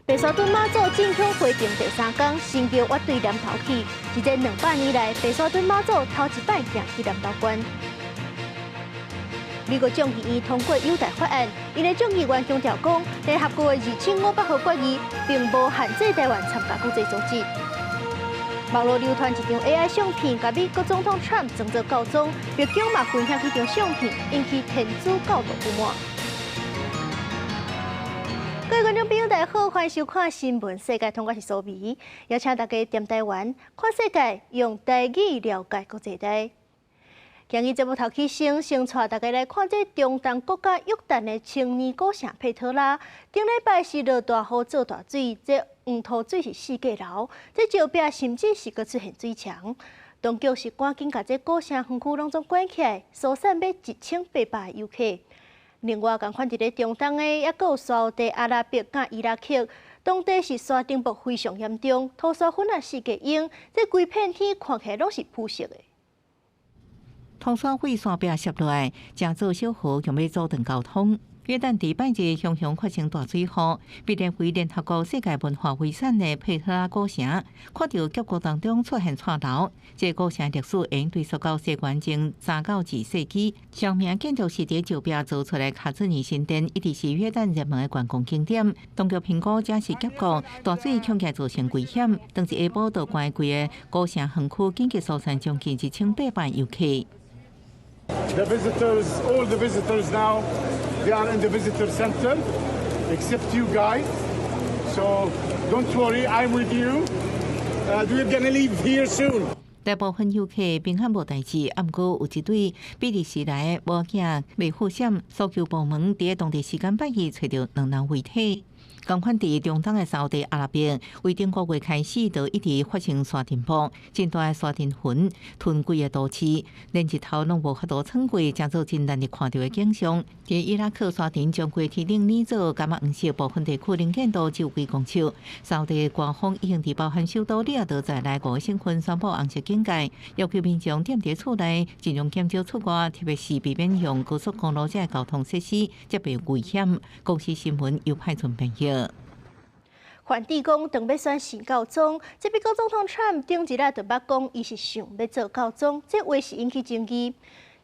白沙屯马祖进香活动第3天，新桥乐队南投去，是这200年来白沙屯马祖头一摆行去南投关。美国众议院通过友台法案，因的众议员强调讲，联合国的2500号决议并无限制台湾参加国际组织。网络流传一张 AI 相片，甲美国总统 Trump 装作教宗，白宫嘛分享这张相片，引起天主教徒不满。各位观众朋友，大家好，欢迎收看《新闻世界》，我是苏眉，邀请大家踮台湾看世界，用台语了解国际大。今日节目头起先带大家来看这中东国家约旦的青年古城佩特拉。顶礼拜是落大雨做大水，这黄土水是四界流，这石壁甚至是阁出现水墙。当局是赶紧把这古城园区拢总关起来，疏散要1800个游客。另外，共款伫咧中东的，也有沙地阿拉伯甲伊拉克，当地是沙尘暴非常严重，土沙粉啊四界涌，这规片天看起来拢是铺色的。土沙粉山壁摄落来，正做小河用要阻断交通。约旦第拜日熊熊发生大水祸，被列为联合国世界文化遗产的佩特拉古城，看到结构当中出现岔楼。这古城历史应追溯到西元前3到2世纪，上名建筑是伫石壁做出来卡兹尼神殿，一直是约旦热门的观光景点。当局评估这是结构，大水恐惊造成危险。当日下晡到关规个古城园区紧急疏散将近1800游客。The visitors, all the visitors now, they are in the visitor center, except you guys. So don't worry, I'm with you. We're gonna leave here soon. 大部分游客平安无代志，不过有一对比利时来的母囝未护险，搜救部门伫当地时间8日找到2人遗体。同款伫中东的沙地阿拉伯，为顶个月开始就一直发生沙尘暴，真大的沙尘云吞规个都市，连日头拢无法度撑过，将做真难得看到的景象。伫伊拉克沙尘将过天顶染做橄榄黄色，部分地区能见度只有几公尺。沙地的刮风已经伫包含首都里亚德在内5个省份宣布红色警戒，要求民众踮伫厝内，尽量减少出外，特别是避免用高速公路这交通设施，这被危险。公司新闻又派出朋友。梵蒂冈当要选新教宗，这美国总统 Trump 顶一日就捌讲，伊是想要做教宗，这话是引起争议。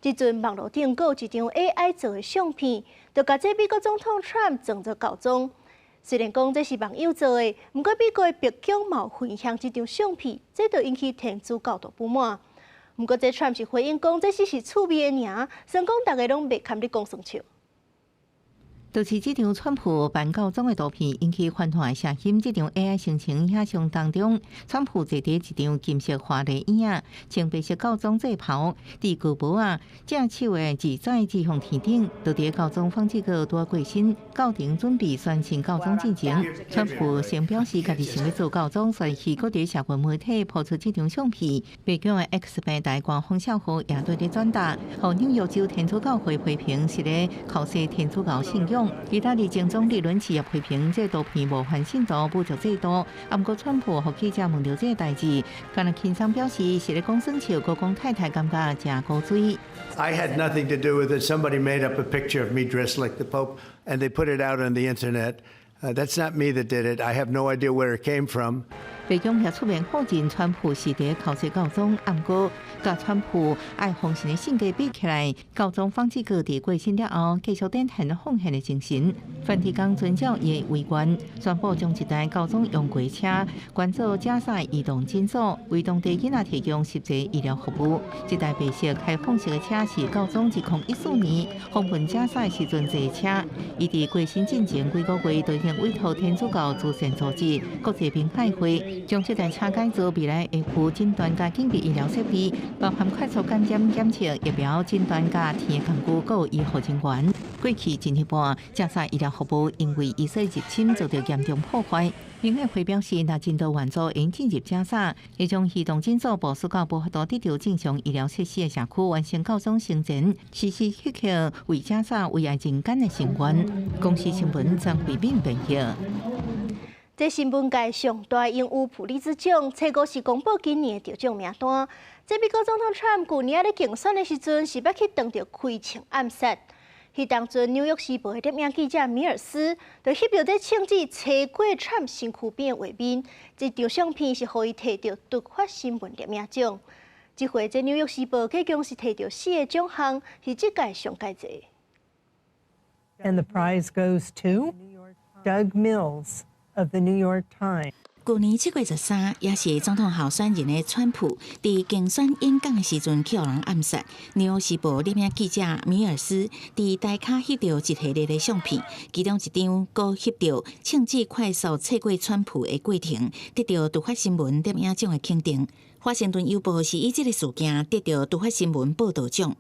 即阵网络顶有一张 AI 做的相片，就甲这美国总统 Trump 装作教宗。虽然讲这是网友做的，不过美国的白宫嘛有分享这张相片，这就引起天主教徒不满。不过这 Trump 是回应讲，这只是趣味的尔，算讲大家拢袂堪你讲算笑。就是这张川普办教宗的图片引起反弹的声音。这张 AI 生成影像当中，川普坐伫一张金色华丽椅仔，穿白色教宗制袍，伫古帽啊，正手的自在指向天顶。就伫教宗方济各拄过身，教廷准备宣请教宗进前，川普先表示家己想要做教宗，所以去各地社群媒体抛出这张相片。北京的 X 平台官方账号也对咧转达，互纽约州天主教会批评是咧考试天主教信仰。意大利前总理伦齐也批评这图片无反信徒侮辱制度。不过川普互记者问到这个代志，敢若轻松表示是咧讲耍笑，佮讲太太感觉真古锥。I had nothing to do with it. Somebody made up a picture of me dressed like the Pope, and they put it out on the internet. That's not me that did it. I have no idea where it came from. 北京也出面否认川普是伫考试教宗，不过甲川普爱奉献的性格比起来，教宗方济各伫过身了后，继续展现奉献的精神。梵蒂冈遵照伊的遗愿，宣布将一台教宗用过车关做加塞移动诊所，为当地囡仔提供实际医疗服务。这台白色开放式的车是教宗2014年访问加塞时阵坐车。伊伫过身进前几个月，就已经委托天主教慈善组织国际平派会。将这台车改造未来会附诊断加紧急医疗设备，包含快速感染检测、疫苗诊断加天的工具，还有医护人员。过去一年半，加沙医疗服务因为以色列入侵遭到严重破坏。联合会表示，若真多援助应进入加沙，会将移动诊所部署到无法度得到正常医疗设施的社区，完成教宗生前时时刻刻为加沙为爱人间的成员。公司新闻张慧敏报道。这新闻界上大鹦鹉普利兹奖，初五是公布今年的得奖名单。这美国总统 Trump 去年咧竞选的时阵，是要去当着开枪暗杀。去当阵《纽约时报》的摄影记者米尔斯，就翕到在庆祝车过惨身躯边的画面。这张相片是互伊摕到突发新闻摄影奖。这回这《纽约时报》计共是摕到4个奖项，是这届上届侪。And the prize goes to Doug Mills of the New York Times. 去年7月13，也是总统候选人的川普，伫竞选演讲的时阵被人暗杀。纽约时报摄影记者米尔斯伫台卡翕到一系列的相片，其中一张佫翕到庆祝快速测过川普的过程，得到突发新闻摄影奖的肯定。华盛顿邮报是以这个事件得到突发新闻报道奖。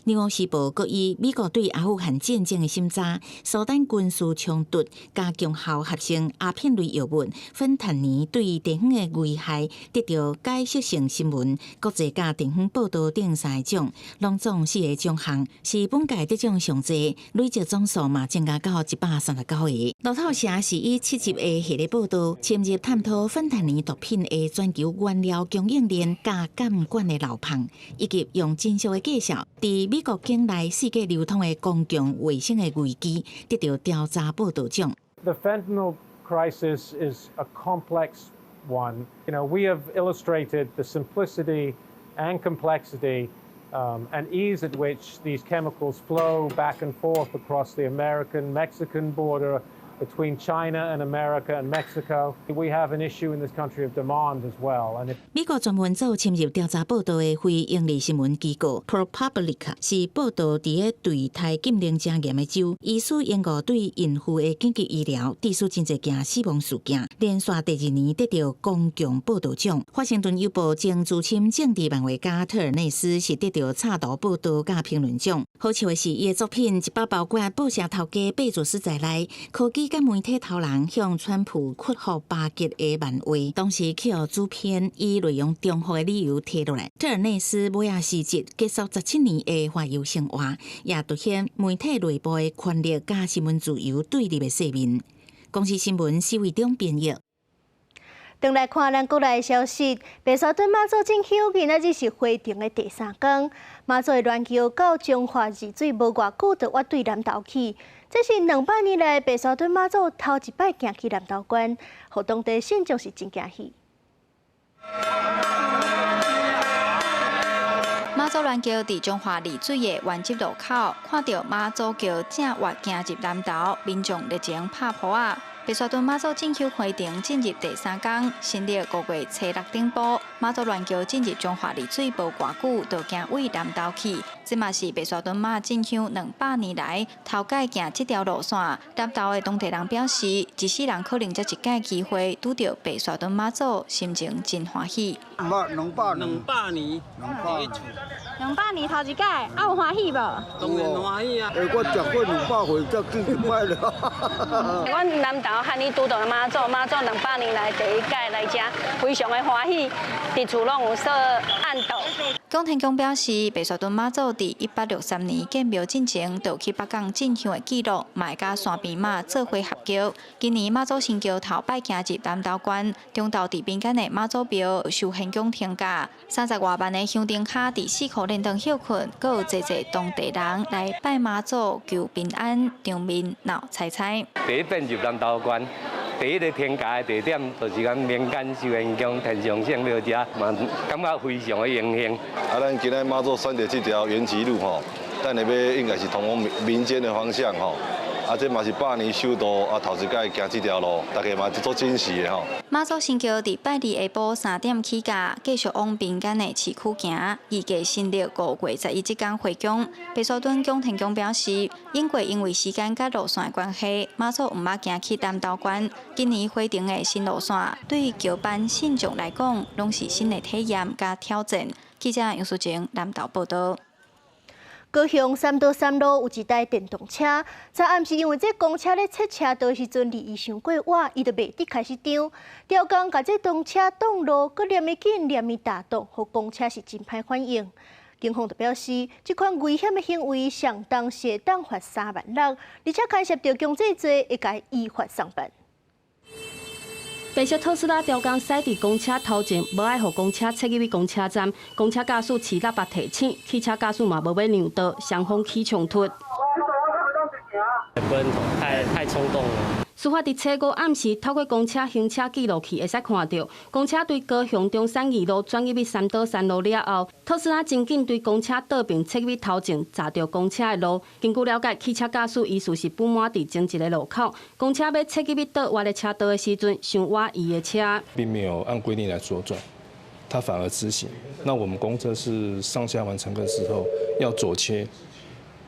纽约时报阁以美国对阿富汗战争的审查、苏丹军事冲突、加强后合成鸦片类药物、芬坦尼对地方的危害，得到解释性新闻、国际甲地方报道等3个奖，拢总4个奖项，是本届得奖上侪，累积总数嘛增加到139个。路透社是以7集的系列报道，深入探讨芬坦尼毒品的全球原料供应链加监管的漏洞，以及用真实的介绍美国境内世界流通的公共卫生的危机，得到调查报道奖。The fentanyl crisis is a complex one. You know, we have illustrated the simplicity and complexity and ease at which these chemicals flow back and forth across the American-Mexican border. Between China and America and Mexico, we have an issue in this country of demand as well. 美国专门组深入调查报道的非营利新闻机构 ProPublica 是报道伫个对台禁令正严的州，疑似延误对孕妇的紧急医疗，致使真侪件死亡事件，连续第2年得到公共报道奖。华盛顿邮报前资深政治漫画家特尔内斯是得到插图报道甲评论奖。好笑的是，伊的作品一包包括报社头家贝佐斯在内，科技甲媒体头人向川普屈服巴结的漫画，当时去主编以内容中和的理由摕落来。特尔内斯尾仔时节结束17年的华邮生活，也凸显媒体内部的权力甲新闻自由对立的侧面。公司新闻是为中编译。转来看咱国内的消息，白沙屯妈祖进香今仔日是回程的第3天，妈祖的銮桥到中华二水无偌久就挖对南投去，这是200年来白沙屯妈祖头一摆行去南投关，互当地信众是真惊喜。妈祖銮桥伫中华二水的原集路口，看到妈祖桥正挖行入南投，民众热情拍坡啊！白沙屯妈祖进香回程进入第3天，新历5月初6顶埔，妈祖銮桥进入中华二水无偌久，就行往南投去。这嘛是白沙屯妈进香200年来头届行这条路线。南投的当地人表示，一世人可能才一届机会拄到白沙屯妈祖，心情真欢喜。200年头一届，有欢喜无？当然欢喜啊！我食过200回，才见一摆了。阮南投汉尼拄到妈祖200年来第一届来遮，非常的欢喜，伫厝拢有说按斗。江天公表示，白沙屯妈祖伫1863年建庙进前，就去北港进香的记录，嘛甲山边妈做伙合桥。今年妈祖新桥头摆行入南投关，中昼伫边间的妈祖庙受现奖天价，30多万的香灯卡伫4块连灯休困，阁有济当地人来拜妈祖求平安，场面闹彩彩。第一遍入南投关。第一个天价的地点，就是咱民间寿元宫天上圣庙遮，嘛感觉非常的荣幸。咱今日妈祖选择这条元吉路吼，咱下要应该是通往民间的方向吼。这嘛是100年首度头一届行这条路，大家嘛做珍惜的吼。妈祖新桥伫拜二下晡3点起驾，继续往边间的市区行，预计新历5月11这天回宫。白沙屯江天宫表示，因为时间甲路线的关系，妈祖毋捌行去南投关。今年回程的新路线，对于桥班信众来讲，拢是新的体验甲挑战。记者杨淑晴南投报道。高雄三道3路有一台电动车，昨暗是因为这公车咧切车道时阵离伊伤过晚，伊就袂得开始张。调工甲这动车挡路，佮念伊紧念伊打挡，互公车是真歹反应。警方就表示，这款危险的行为上当是当罚3万6，而且牵涉到强制罪，会该依法上办。白色特斯拉调工驶伫公车头前，无爱互公车切入去公车站，公车驾驶饲喇叭提醒，汽车驾驶嘛无要让道，双方起冲突。很不认同，太冲动了。事发伫初五暗时，透过公车行车记录器会使看到，公车对高雄中山二路转入去三岛山路了后，特斯拉真紧对公车倒并切入头前，砸着公车的路。根据了解，汽车驾驶疑似是不满伫前一个路口，公车要切入去倒弯的车道的时阵，想挖伊的车，并没有按规定来左转，他反而直行。那我们公车是上下完乘客之后要左切，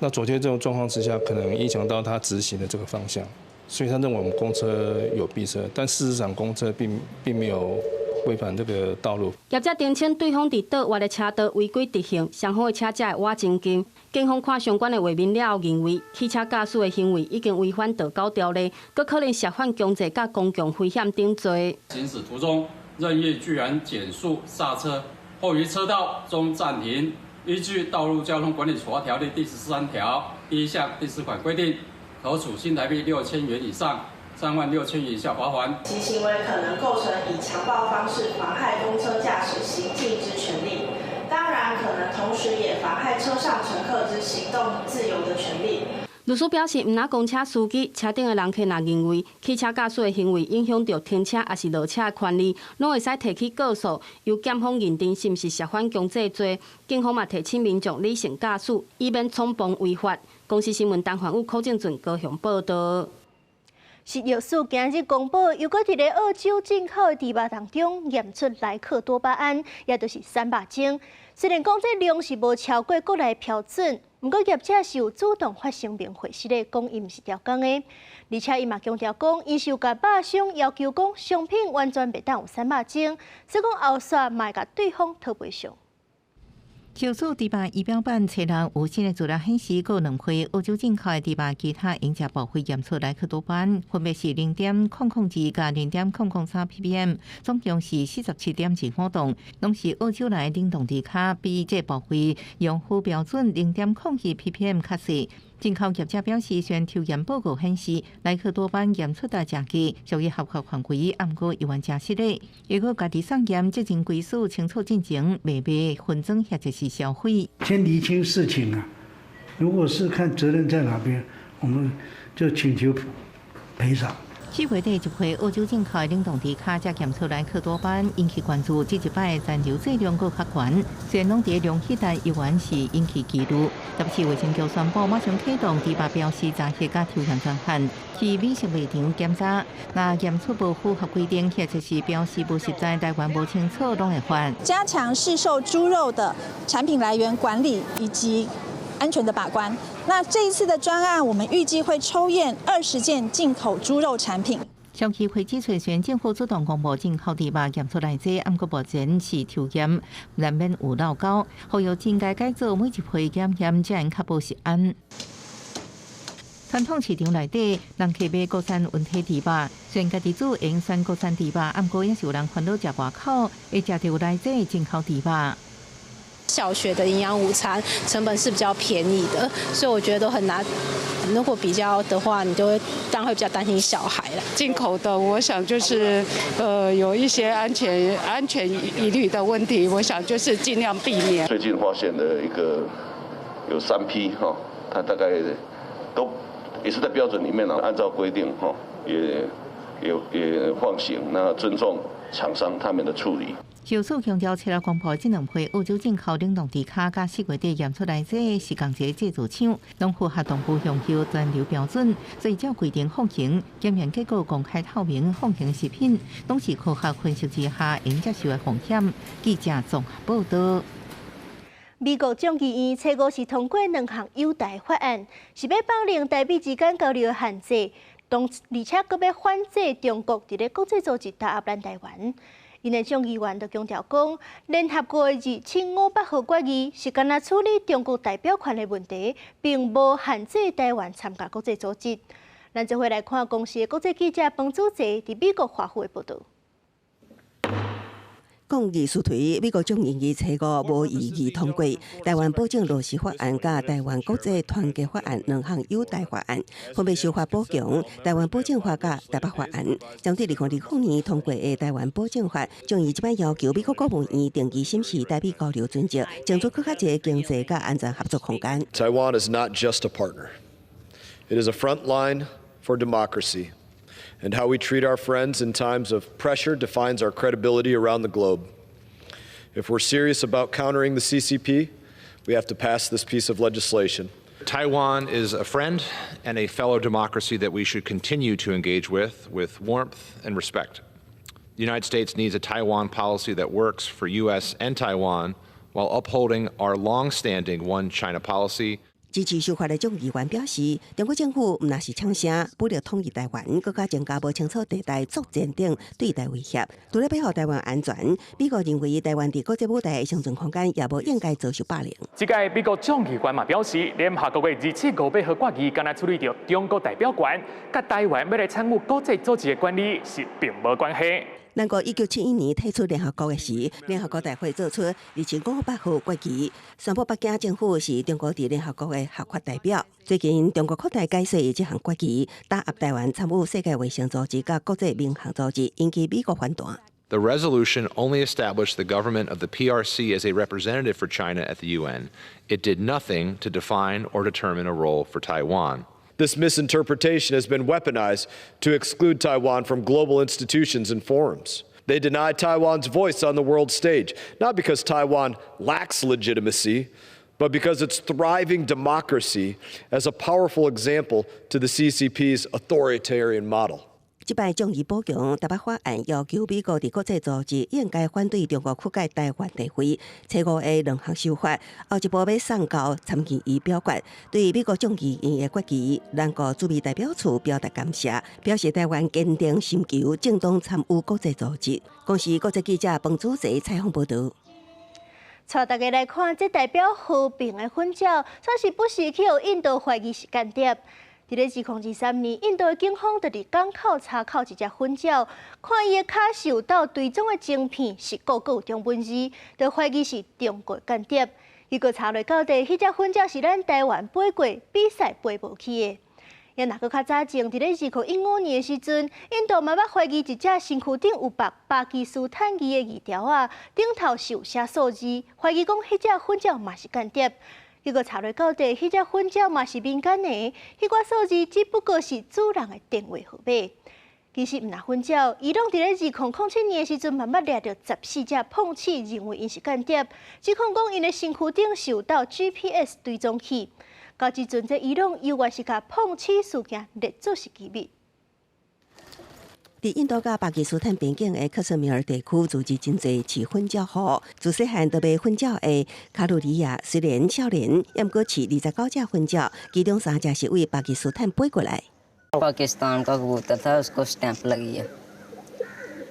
那左切这种状况之下，可能影响到他直行的这个方向。所以他认为我们公车有逼车，但事实上公车并没有违反这个道路。业者澄清对方伫倒弯的车道违规直行，双方的车才会挖真紧。警方看相关的画面了后，认为汽车驾驶的行为已经违反道交条例，佫可能涉犯强制甲公共危险等罪。行驶途中任意居然减速刹车，或于车道中暂停，依据《道路交通管理处罚条例》第13条第1项第4款规定。可处新台币6000元以上36000元以下罚款。其行为可能构成以强暴方式妨害公车驾驶行径之权利，当然可能同时也妨害车上乘客之行动自由的权利。律师表示，毋拿公车司机、车顶的人客若认为汽车驾驶的行为影响到停车还是落车的权利，拢会使提起告诉，由检方认定是毋是涉犯强制罪。警方嘛提醒民众理性驾驶，以免冲撞违法。公司新闻陈焕武、柯正俊高雄报道。食药署今日公布，又搁伫咧澳洲进口的猪肉当中验出莱克多巴胺，也就是3百种。虽然讲这量是无超过国内标准，不过业者是有主动发声明回实咧，讲伊毋是调工的，而且伊嘛强调讲，伊是有甲肉商要求讲商品完全袂当有3百种，所以讲后续嘛会甲对方讨赔偿。小数猪肉仪表板册内有新的资料显示，有2批澳洲进口的猪肉其他营价报废验出莱克多巴胺，分别是0.002甲0.003 ppm， 总共是47.25吨，拢是澳洲来冷冻猪脚，比这报废用户标准0.02 ppm 较细。进口业者表示，虽然抽验报告显示莱克多巴胺验出的价格属于合法范围，毋过依然真实的。如果家己送验，执行归属清楚进程，未被混装或者是销毁。先厘清事情啊，如果是看责任在哪边，我们就请求赔偿。4月底，一批澳洲进口的冷冻猪脚才验出莱克多巴胺，引起关注。这一摆的残留剂量佫较悬，虽然拢伫量体内依然是引起记录。特别是卫生局宣布马上启动猪肉标示查核甲抽验专项，去美食卖场检查，若验出无符合规定，或者是标示不实在、台湾无清楚，拢会罚。加强市售猪肉的产品来源管理以及安全的把关。那这一次的专案，我们预计会抽验20件进口猪肉产品。上期会指出，虽然政府主动公布进口猪肉验出来这，毋过目前是抽验，难免有漏沟，呼吁应该改做每一批检验，才能确保食安。传统市场内底，人客买国产温体猪肉，虽然家己煮用选国产猪肉，毋过也是有人烦恼食外口，会食到来这进口猪肉。小学的营养午餐成本是比较便宜的，所以我觉得都很难。如果比较的话，你就会当然会比较担心小孩了。进口的，我想就是有一些安全疑虑的问题，我想就是尽量避免。最近发现的一个有3批哈，它大概都也是在标准里面呢，按照规定哈，也放行，那尊重厂商他们的处理。小署强调，7月公布这2批澳洲进口冷冻猪脚，甲4月底验出来这是同一个制造厂，拢符合动物向后残留标准，所以照规定放行。检验结果公开透明，放行食品拢是科学分析之下应接受的风险。记者综合报道。美国众议院初5是通过2项优待法案，是要放零台币之间交流的限制，而且阁要反制中国伫咧国际组织打压咱台湾。因的众议员就强调讲，联合国的2500号决议是干那处理中国代表权的问题，并无限制台湾参加国际组织。咱这回来看公司的国际记者彭祖哲伫美国华府的报道。抗议速推美国众议院初5无异议通过台湾保证落实法案甲台湾国际团结法案2项优待法案，分别修法补强台湾保证法甲台北法案。将对2020年通过的台湾保证法，众议即摆要求美国国务院定期审视台美交流准则，争取更较侪经济甲安全合作空间。Taiwan is not just a partner. It is a front line for democracy, and how we treat our friends in times of pressure defines our credibility around the globe. If we're serious about countering the CCP, we have to pass this piece of legislation. Taiwan is a friend and a fellow democracy that we should continue to engage with warmth and respect. The United States needs a Taiwan policy that works for U.S. and Taiwan while upholding our long-standing One China policy. 支持修法的众议员表示，中国政府唔那是呛声，不了统一台湾，更加增加无清楚地带作战等对台威胁。除了保护台湾安全，美国认为台湾在国际舞台的生存空间也无应该遭受霸凌。这届美国众议员嘛表示，联合国月27、5月和决议，敢若处理着中国代表权，甲台湾要来参与国际组织的管理是并无关系。 咱国1971年退出联合国的时，联合国大会做出2500号决议，宣布北京政府是中国伫联合国的合法代表。最近，中国扩大解释这项决议，打压台湾参与世界卫生组织甲国际民航组织，引起美国反弹。 The resolution only established the government of the PRC as a representative for China at the UN. It did nothing to define or determine a role for Taiwan. This misinterpretation has been weaponized to exclude Taiwan from global institutions and forums. They deny Taiwan's voice on the world stage, not because Taiwan lacks legitimacy, but because its thriving democracy as a powerful example to the CCP's authoritarian model. 这摆众议补强台北法案要求美国伫国际组织应该反对中国覆盖台湾地位，初五的两项修法，后一步要送交参议院表决。对美国众议院的决议，咱国驻美代表处表达感谢，表示台湾坚定寻求正当参与国际组织。公司国际记者彭祖哲采访报道。带大家来看，这代表和平的婚照，算是不时去互印度怀疑是间谍。 伫咧2023年，印度的警方就伫港口查扣一只婚照，看伊的脚受到追踪的晶片是个有中文字，就怀疑是中国间谍。结果查落到底，迄只婚照是咱台湾飞过比赛飞无去的。也若搁较早前，伫咧2015年的时阵，印度嘛捌怀疑一只身躯顶有巴基斯坦语的字条啊，顶头是有写数字，怀疑讲迄只婚照嘛是间谍。 结果查落到底，迄只婚照嘛是民间的，迄寡数字只不过是主人的电话号码。其实毋若婚照，伊拢伫咧2007年的时阵，慢慢掠着14只碰瓷，认为因是间谍。指控讲因的身躯顶受到 GPS 追踪器。到即阵，这伊拢犹原是甲碰瓷事件列作是机密。 伫印度甲巴基斯坦边境的克什米尔地区，组织真侪饲婚照户。自细汉就买婚照的卡路里亚，虽然少年，也毋过饲29只婚照，其中3只是为巴基斯坦飞过来。पाकिस्तान का कबूतर था उसको स्टैंप लगी है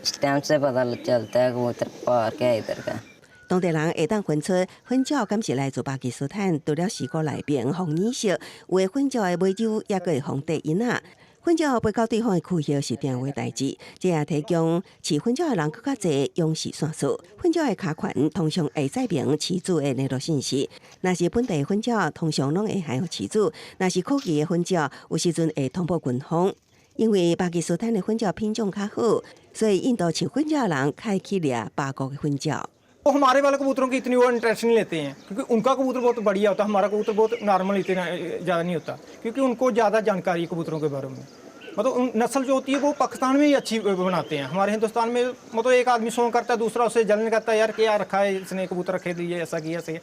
स्टैंप से पता चलता है कबूतर पार के इधर का 当地人会当分出婚照敢是来自巴基斯坦，除了4个内边红染色，有的婚照的尾睭也个会红底印仔。 婚照背到对方的区域是定位代志，这也提供饲婚照的人更较侪勇士线索。婚照的卡款通常会载明饲主的联络信息，若是本地婚照，通常拢会含有饲主；若是科技的婚照，有时阵会通报军方。因为巴基斯坦的婚照品种较好，所以印度饲婚照的人开去掠巴国的婚照。 वो हमारे वाले कबूतरों की इतनी वो इंटरेस्ट नहीं लेते हैं क्योंकि उनका कबूतर बहुत बढ़िया होता है हमारा कबूतर बहुत नॉर्मल इतना ज़्यादा नहीं होता क्योंकि उनको ज़्यादा जानकारी है कबूतरों के बारे में मतलब नस्ल जो होती है वो पाकिस्तान में ही अच्छी बनाते हैं हमारे हिंदुस्तान में मतलब एक आदमी सॉन्ग करता है दूसरा उससे जलन करता है यार क्या रखा है इसने कबूतर रखे दिए ऐसा किया ऐसे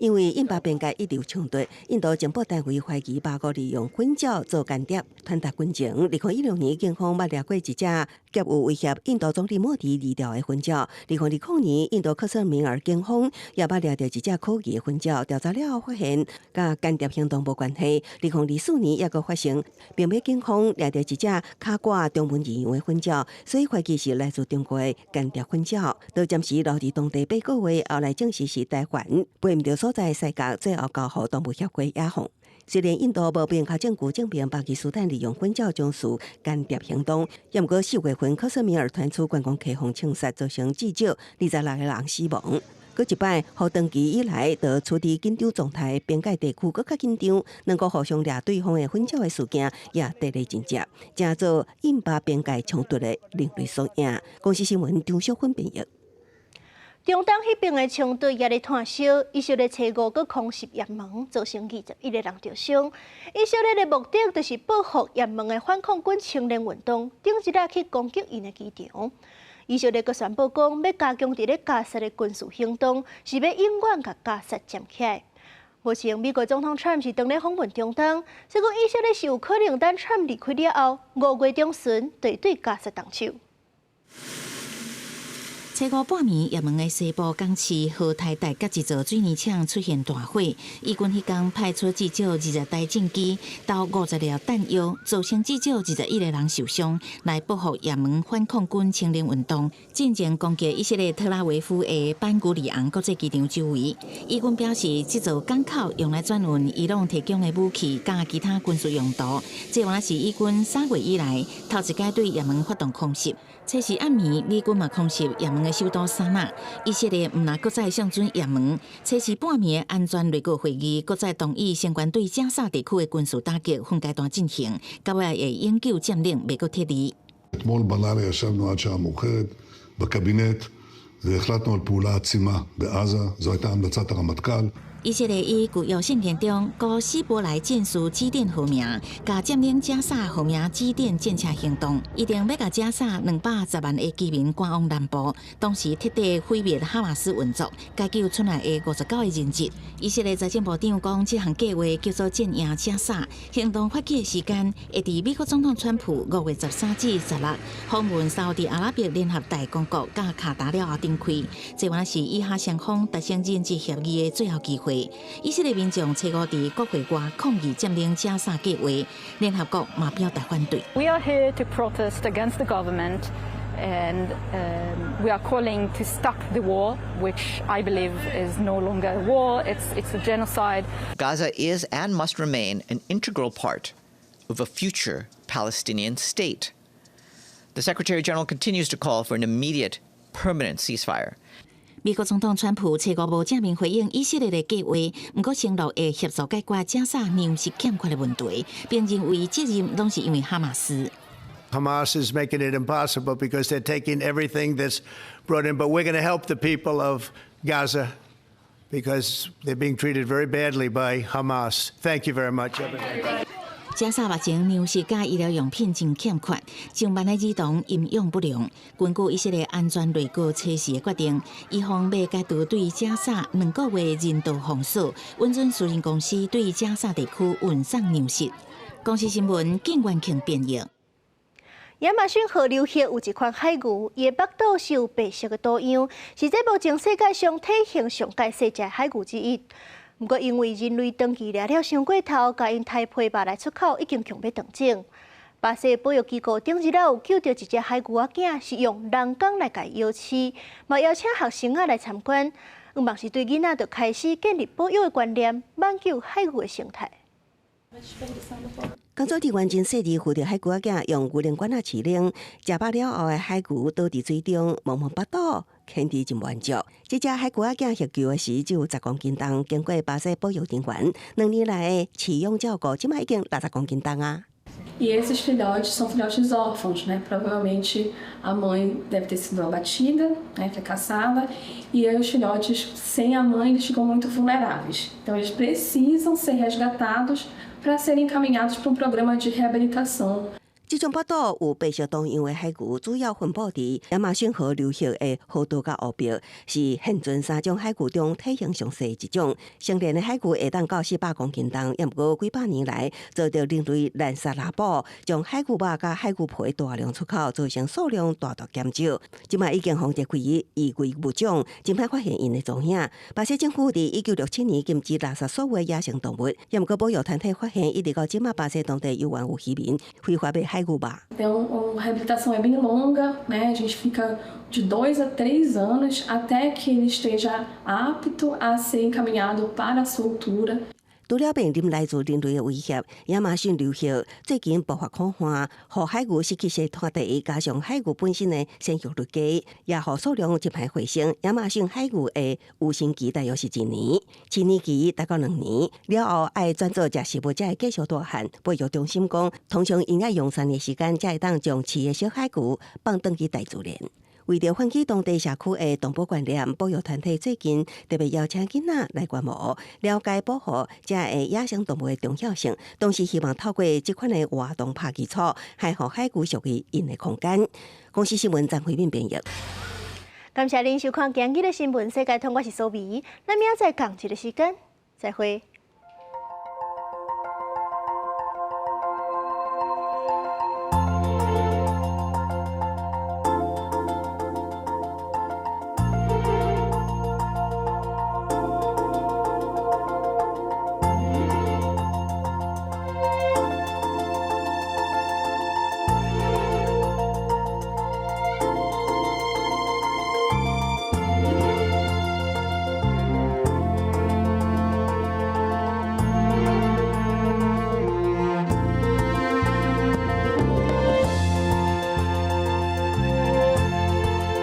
因为印巴边界一直有冲突，印度情报单位怀疑巴国利用婚照做间谍，传达军情。2016年，警方捌掠过一只夹有威胁印度总理莫迪二条的婚照。2020年，印度克什米尔警方也捌掠到一只科技的婚照，调查了后发现，甲间谍行动无关系。2024年，也个发生，并美警方掠到一只卡挂中文字样的婚照，所以怀疑是来自中国的间谍婚照。到暂时留伫当地8个月，后来证实是台湾，飞唔到所在世界最后交予动物协会野放。虽然印度无明确证据证明巴基斯坦利用婚照从事间谍行动，也毋过4月份克什米尔传出观光客互枪杀，造成至少26个人死亡。过一摆，互长期以来就处伫紧张状态，边界地区更较紧张，能够互相掠对方的婚照的事件也日益增加，成做印巴边界冲突的另类缩影。公司新闻张淑芬编译。中东迄边的冲突也咧炭烧，以色列初5个空袭也门，造成21个人受伤。以色列的目的就是报复也门的反抗军清零运动，顶一日去攻击因的机场。以色列阁宣布讲，要加强伫咧加沙的军事行动，是要永远甲加沙站起来。目前，美国总统 Trump 是当咧访问中东，说以色列是有可能等 Trump 离开了后，5月中旬就对加沙动手。初5半暝，也门的西部港市荷台大甲一座水泥厂出现大火，以军迄天派出至少20台战机到50粒弹药，造成至少21个人受伤，来报复也门反抗军清零运动，进前攻击以色列特拉维夫的班古里昂国际机场周围。以军表示，这座港口用来转运伊朗提供的武器甲其他军事用途，这原来是以军3月以来头一届对也门发动空袭。初时暗暝，美军嘛空袭也门的首都沙那，以色列毋但搁再向准也门，初时半暝的安全内阁会议搁再同意相关对加沙地区的军事打击分阶段进行，到尾会永久占领美国撤离。אתמול בלילה ישבנו עד שעה מאוחרת בקבינט והחלטנו על פעולה עצימה בעזה, זו הייתה המלצת הרמטכ"ל. 以色列伊具有信件中，高希伯来建属基甸号名，甲占领加沙号名基甸建设行动，一定要甲加沙210万的居民赶往南部，同时彻底毁灭哈马斯运作，解救出来的59个人质。以色列财政部长讲，这项计划叫做战赢加沙，行动发起的时间会伫美国总统川普5月13至16访问沙特阿拉伯联合大公国甲卡达了后展开，这原来是以哈双方达成人质协议的最后机会。以色列民众初5伫国会外抗议占领加沙计划，联合国嘛表达反對。We are here to protest against the government, and we are calling to stop the war, which I believe is no longer a war. It's a genocide. Gaza is and must remain an integral part of a future Palestinian state. The Secretary General continues to call for an immediate, permanent ceasefire. 美国总统川普初5无正面回应以色列的计划，不过承诺会协助解决加沙粮食欠缺的问题，并认为责任拢是因为哈马斯。Hamas is making it impossible because they're taking everything that's brought in, but we're going to help the people of Gaza because they're being treated very badly by Hamas. Thank you very much. 加沙目前粮食甲医疗用品真欠缺，上万的儿童营养不良。根据以色列安全内阁初时的决定，伊方要解除对加沙2个月人道封锁，允准私人公司对加沙地区运送粮食。公司新闻景元庆编译。亚马逊河流域有一款海牛，伊的腹肚是有白色的图样，是这目前世界上体型上界细只海牛之一。不过，因为人类长期掠了伤过头，甲因太皮肉来出口，已经强要断种。巴西保育机构顶一日有救到一只海牛仔囝，是用人工来甲摇饲，嘛邀请学生来参观，希望是对囡仔就开始建立保育的观念，挽救海牛的生态。工作人员真细致扶着海牛仔用牛铃管饲奶，食饱了后的海牛倒伫水中，摸摸腹肚，看得真满足。这只海牛仔获救的时只有10公斤重，经过巴西保育人员2年来的饲养照顾，即卖已经60公斤重啊。E esses filhotes são filhotes órfãos, né? Provavelmente a mãe deve ter sido abatida, né? Foi caçada, e aí os filhotes sem a mãe eles ficam muito vulneráveis. Então eles precisam ser resgatados para serem encaminhados para programa de reabilitação. 这种报道有白色多样的海牛，主要分布伫亚马逊河流域的河道甲湖壁，是现存3种海牛中体型上细一种。成年的海牛会当到400公斤重，也不过几百年来遭到人类滥杀滥捕，将海牛肉甲海牛皮大量出口，造成数量大大减少。即卖已经防治区移归物种，真歹发现因的踪影。巴西政府伫1967年禁止垃圾所有的野生动物，也不过保育团体发现，一直到即卖巴西当地有原有渔民非法买海。Então, a reabilitação é bem longa, né? A gente fica de 2 a 3 anos até que ele esteja apto a ser encaminhado para a soltura. 除了面临来自人类的威胁，亚马逊流域最近爆发干旱，让海牛失去生产地，加上海牛本身的生育率低，也让数量一排回升。亚马逊海牛的有生期大约是1年，7年期达到2年，了后爱转做食食物才会继续大汉。保育中心讲，通常应该用3年时间才会当将饲的小海牛放转去大自然。为了唤起当地社区的动保观念，保育团体最近特别邀请囡仔来观摩，了解保护这个野生动物的重要性，同时希望透过这款的活动拍基础，还互海龟属于因的空间。公司新闻张惠敏编译。感谢您收看今日的新闻世界通，我是苏眉，咱明仔载同一个时间再会。